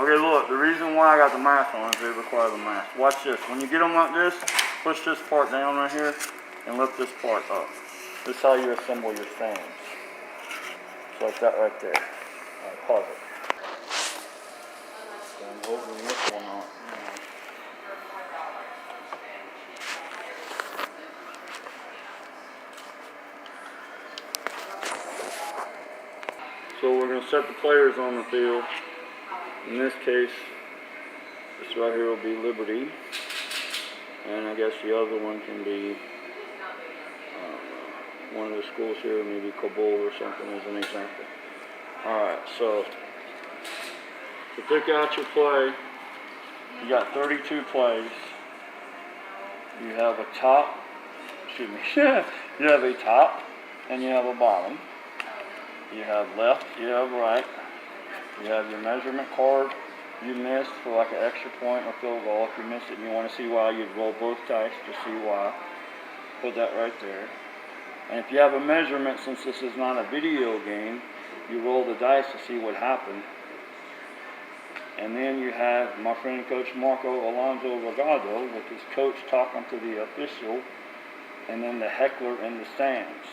Okay, look, the reason why I got the mask on is they require the mask. Watch this. When you get them like this, push this part down right here and lift this part up. This is how you assemble your fans. It's like that right there. Alright, pause it. So I'm holding this one on. So we're going to set the players on the field. In this case, this right here will be Liberty. And I guess the other one can be one of the schools here, maybe Kabul or something as an example. Alright, so to pick out your play, you got 32 plays. You have a top, excuse me, you have a top and you have a bottom. You have left, you have right. You have your measurement card you missed for like an extra point or field goal. If you missed it and you want to see why, you'd roll both dice to see why. Put that right there. And if you have a measurement, since this is not a video game, you roll the dice to see what happened. And then you have my friend Coach Marco Alonso Regado with his coach talking to the official, and then the heckler in the stands.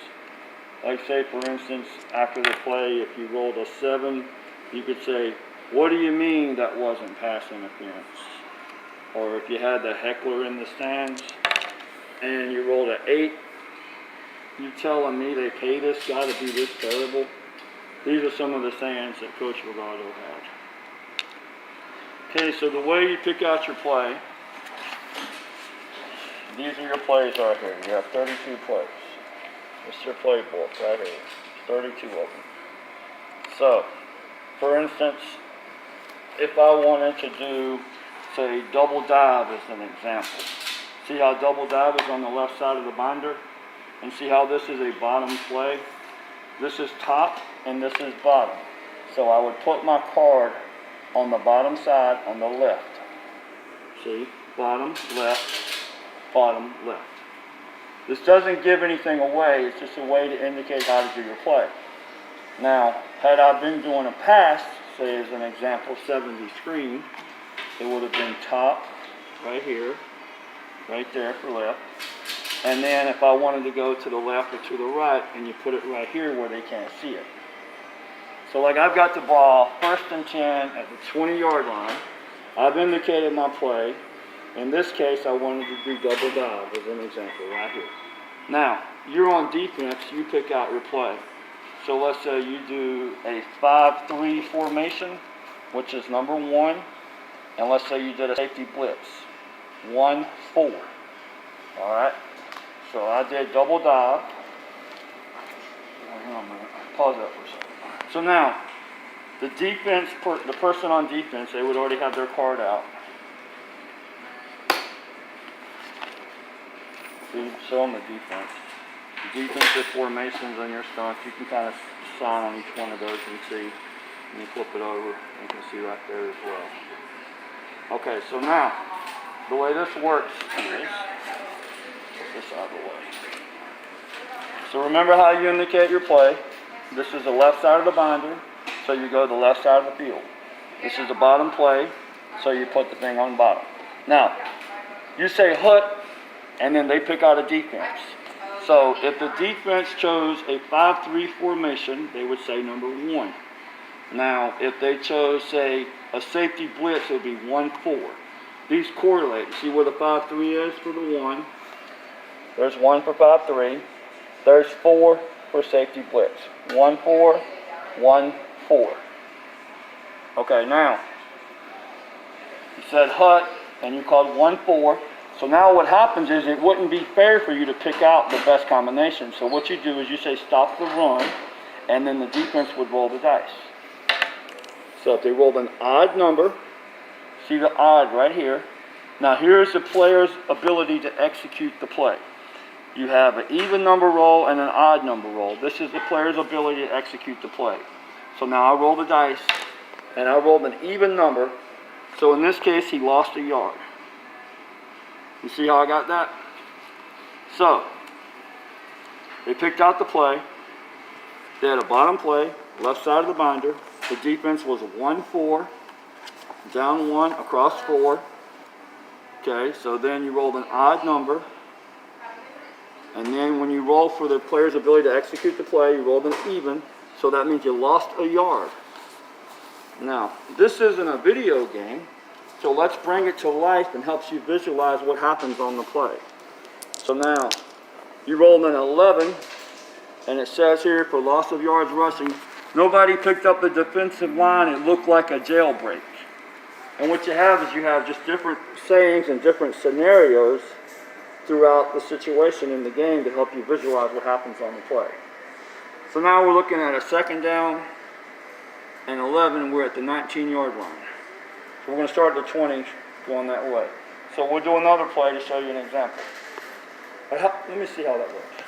Like say for instance, after the play, if you rolled a 7, you could say, what do you mean that wasn't pass interference? Or if you had the heckler in the stands and you rolled an 8, you telling me they pay this guy to be this terrible? These are some of the sayings that Coach Regado had. Okay, so the way you pick out your play, these are your plays right here. You have 32 plays. This is your playbook right here. 32 of them. So, for instance, if I wanted to do, say, double dive as an example. See how double dive is on the left side of the binder? And see how this is a bottom play? This is top and this is bottom. So I would put my card on the bottom side on the left. See? Bottom, left, bottom, left. This doesn't give anything away. It's just a way to indicate how to do your play. Now, had I been doing a pass, say as an example, 70 screen, it would have been top right here, right there for left. And then if I wanted to go to the left or to the right, and you put it right here where they can't see it. So like I've got the ball, 1st and 10 at the 20-yard line. I've indicated my play. In this case, I wanted to do double dive as an example right here. Now, you're on defense, you pick out your play. So let's say you do a 5-3 formation, which is number 1. And let's say you did a safety blitz, 1-4. All right? So I did double dive. Hang on a minute. Pause that for a second. So now, the defense, the person on defense, they would already have their card out. See, show them the defense. The defensive formations on your stuff, you can kind of sign on each one of those and see. And you flip it over, you can see right there as well. Okay, so now, the way this works is, put this out of the way. So remember how you indicate your play. This is the left side of the binder, so you go to the left side of the field. This is the bottom play, so you put the thing on the bottom. Now, you say hut, and then they pick out a defense. So if the defense chose a 5-3 formation, they would say number 1. Now, if they chose, say, a safety blitz, it would be 1-4. These correlate. See where the 5-3 is for the 1. There's 1 for 5-3. There's 4 for safety blitz. 1-4, 1-4. Okay, now, you said hut, and you called 1-4. So now what happens is it wouldn't be fair for you to pick out the best combination. So what you do is you say stop the run, and then the defense would roll the dice. So if they rolled an odd number, see the odd right here. Now here's the player's ability to execute the play. You have an even number roll and an odd number roll. This is the player's ability to execute the play. So now I roll the dice, and I rolled an even number. So in this case, he lost a yard. You see how I got that? So, they picked out the play. They had a bottom play, left side of the binder. The defense was 1-4. down 1, across 4. Okay, so then you rolled an odd number. And then when you roll for the player's ability to execute the play, you rolled an even. So that means you lost a yard. Now, this isn't a video game, so let's bring it to life and helps you visualize what happens on the play. So now, you rolled an 11, and it says here for loss of yards rushing, nobody picked up the defensive line. It looked like a jailbreak. And what you have is you have just different sayings and different scenarios throughout the situation in the game to help you visualize what happens on the play. So now we're looking at a 2nd down and 11, and we're at the 19-yard line. So we're going to start at the 20 going that way. So we'll do another play to show you an example. Let me see how that works.